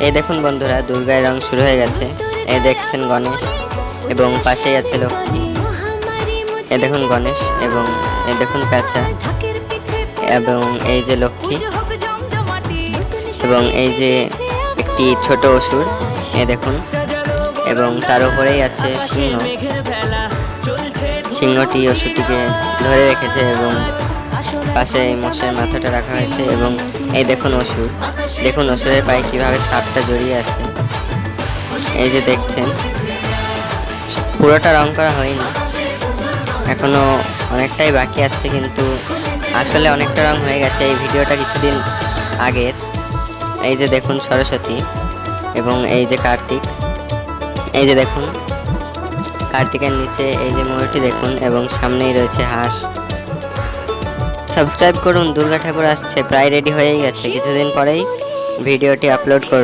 এই দেখুন বন্ধুরা, দুর্গার রং শুরু হয়ে গেছে। এই দেখছেন গণেশ এবং পাশেই আছে লক্ষ্মী। এ দেখুন গণেশ এবং এ দেখুন প্যাঁচা এবং এই যে লক্ষ্মী এবং এই যে একটি ছোট অসুর, এ দেখুন, এবং তার উপরেই আছে সিংহ। সিংহটি অসুরটিকে ধরে রেখেছে এবং পাশে মশার মাথাটা রাখা হয়েছে এবং এই দেখুন অসুর। দেখুন অসুরের পায়ে কিভাবে সাপটা জড়িয়ে আছে। এই যে দেখছেন, পুরোটা রং করা হয়নি, এখনো অনেকটাই বাকি আছে, কিন্তু আসলে অনেকটা রং হয়ে গেছে। এই ভিডিওটা কিছুদিন আগের। এই যে দেখুন সরস্বতী এবং এই যে কার্তিক। এই যে দেখুন কার্তিকের নিচে এই যে ময়ূরটি দেখুন এবং সামনেই রয়েছে হাঁস। সাবস্ক্রাইব করুন, দুর্গা ঠাকুর আসছে, প্রায় রেডি হয়েই গেছে, কিছুদিন পরেই ভিডিওটি আপলোড করব।